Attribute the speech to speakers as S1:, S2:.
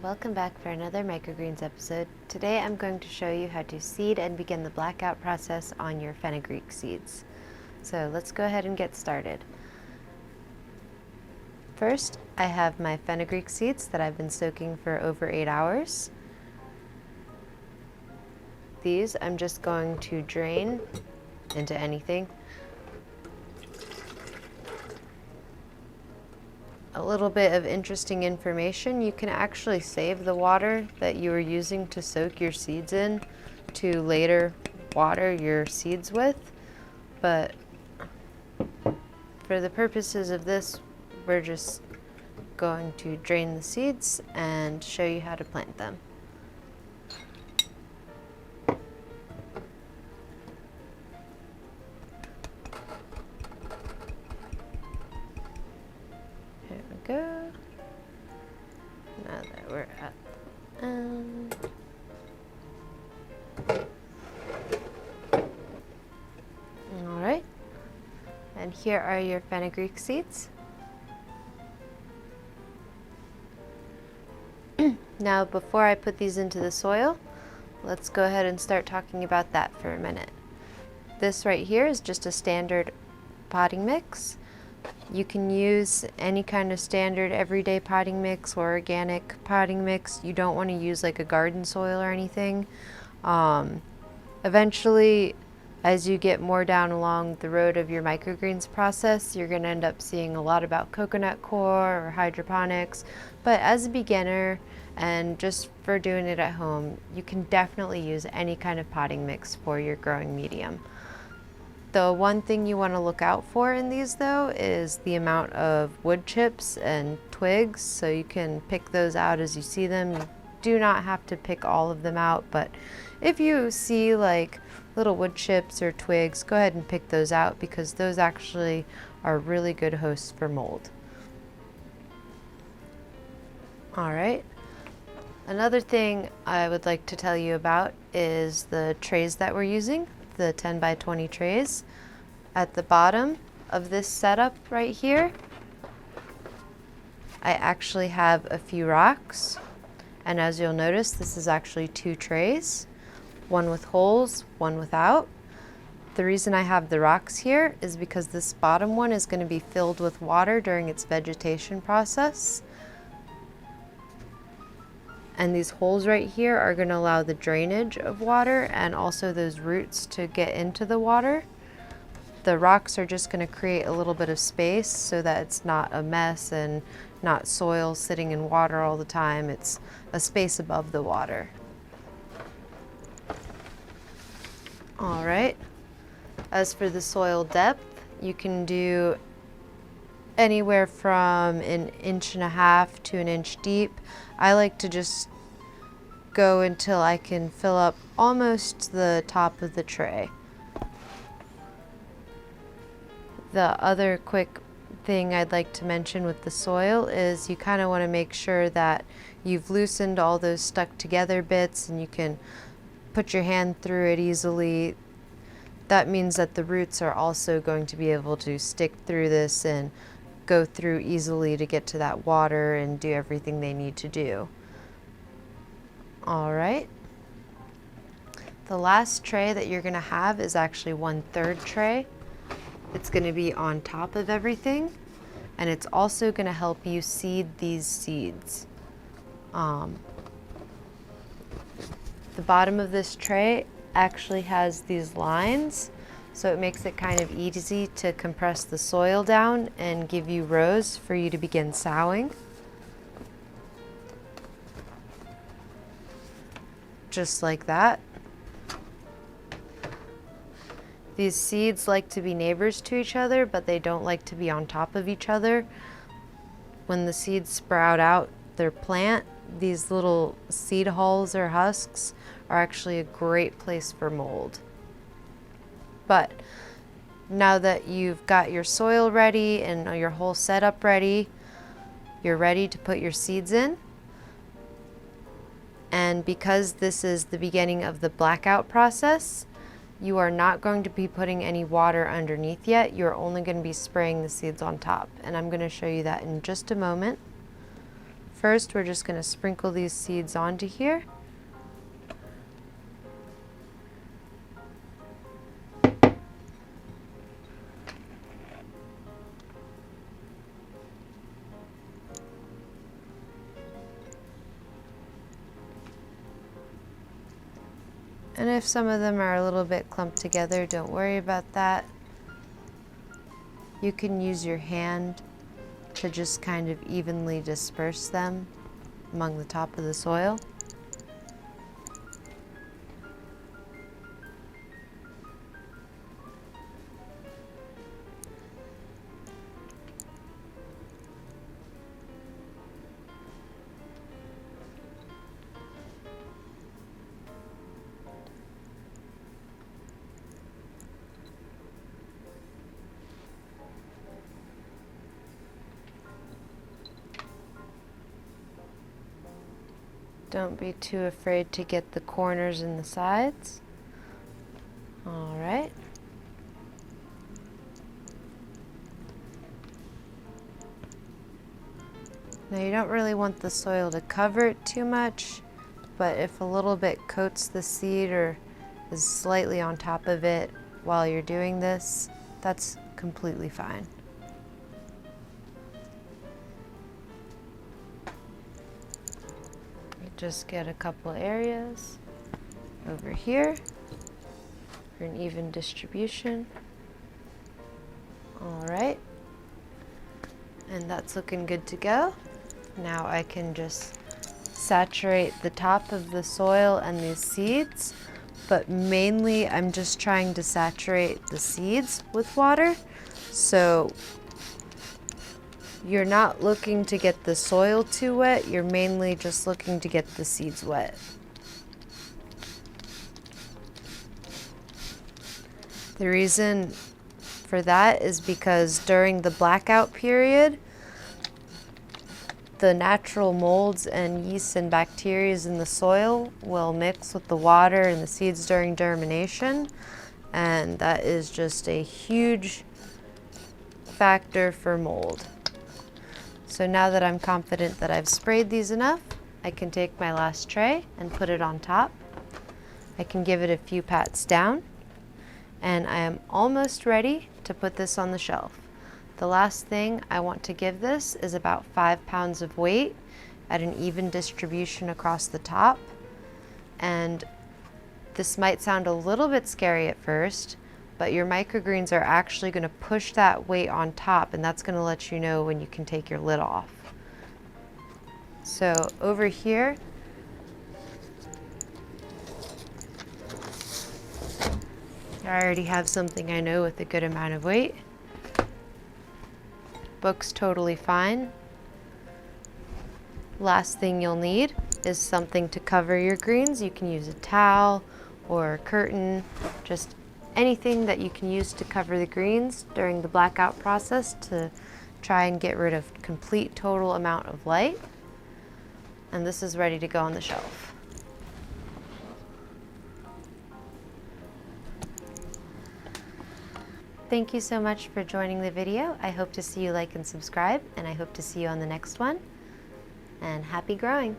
S1: welcome back for another microgreens episode. Today I'm going to show you how to seed and begin the blackout process on your fenugreek seeds. So let's go ahead and get started. First, I have my fenugreek seeds that I've been soaking for over 8 hours. These I'm just going to drain into anything. A little bit of interesting information, you can actually save the water that you were using to soak your seeds in to later water your seeds with, but for the purposes of this, we're just going to drain the seeds and show you how to plant them. Here we go. Now that we're at the end. Alright. And here are your fenugreek seeds. Now, before I put these into the soil, let's go ahead and start talking about that for a minute. This right here is just a standard potting mix. You can use any kind of standard everyday potting mix or organic potting mix. You don't want to use like a garden soil or anything. Eventually, as you get more down along the road of your microgreens process, you're going to end up seeing a lot about coconut coir or hydroponics. But as a beginner and just for doing it at home, you can definitely use any kind of potting mix for your growing medium. The one thing you want to look out for in these though is the amount of wood chips and twigs, so you can pick those out as you see them. You do not have to pick all of them out, but if you see like little wood chips or twigs, go ahead and pick those out because those actually are really good hosts for mold. Alright, another thing I would like to tell you about is the trays that we're using, the 10 by 20 trays. At the bottom of this setup right here, I actually have a few rocks, and as you'll notice, this is actually 2 trays. One with holes, one without. The reason I have the rocks here is because this bottom one is going to be filled with water during its vegetation process. And these holes right here are going to allow the drainage of water and also those roots to get into the water. The rocks are just going to create a little bit of space so that it's not a mess and not soil sitting in water all the time. It's a space above the water. Alright, as for the soil depth, you can do anywhere from 1.5 inches to 1 inch deep. I like to just go until I can fill up almost the top of the tray. The other quick thing I'd like to mention with the soil is you kind of want to make sure that you've loosened all those stuck together bits and you can put your hand through it easily. That means that the roots are also going to be able to stick through this and go through easily to get to that water and do everything they need to do. Alright. The last tray that you're going to have is actually 1/3 tray. It's going to be on top of everything, and it's also going to help you seed these seeds. The bottom of this tray actually has these lines, so it makes it kind of easy to compress the soil down and give you rows for you to begin sowing. Just like that. These seeds like to be neighbors to each other, but they don't like to be on top of each other. When the seeds sprout out their plant, these little seed hulls or husks are actually a great place for mold. But now that you've got your soil ready and your whole setup ready, you're ready to put your seeds in. And because this is the beginning of the blackout process, you are not going to be putting any water underneath yet. You're only going to be spraying the seeds on top. And I'm going to show you that in just a moment. First, we're just going to sprinkle these seeds onto here. And if some of them are a little bit clumped together, don't worry about that. You can use your hand to just kind of evenly disperse them among the top of the soil. Don't be too afraid to get the corners and the sides. All right. Now you don't really want the soil to cover it too much, but if a little bit coats the seed or is slightly on top of it while you're doing this, that's completely fine. Just get a couple areas over here for an even distribution. All right, and that's looking good to go. Now I can just saturate the top of the soil and these seeds, but mainly I'm just trying to saturate the seeds with water. So you're not looking to get the soil too wet, you're mainly just looking to get the seeds wet. The reason for that is because during the blackout period, the natural molds and yeasts and bacteria in the soil will mix with the water and the seeds during germination, and that is just a huge factor for mold. So now that I'm confident that I've sprayed these enough, I can take my last tray and put it on top. I can give it a few pats down, and I am almost ready to put this on the shelf. The last thing I want to give this is about 5 pounds of weight at an even distribution across the top. And this might sound a little bit scary at first, but your microgreens are actually going to push that weight on top, and that's going to let you know when you can take your lid off. So over here, I already have something I know with a good amount of weight. Book's totally fine. Last thing you'll need is something to cover your greens. You can use a towel or a curtain, just anything that you can use to cover the greens during the blackout process to try and get rid of complete total amount of light. And this is ready to go on the shelf. Thank you so much for joining the video. I hope to see you like and subscribe, and I hope to see you on the next one. And happy growing!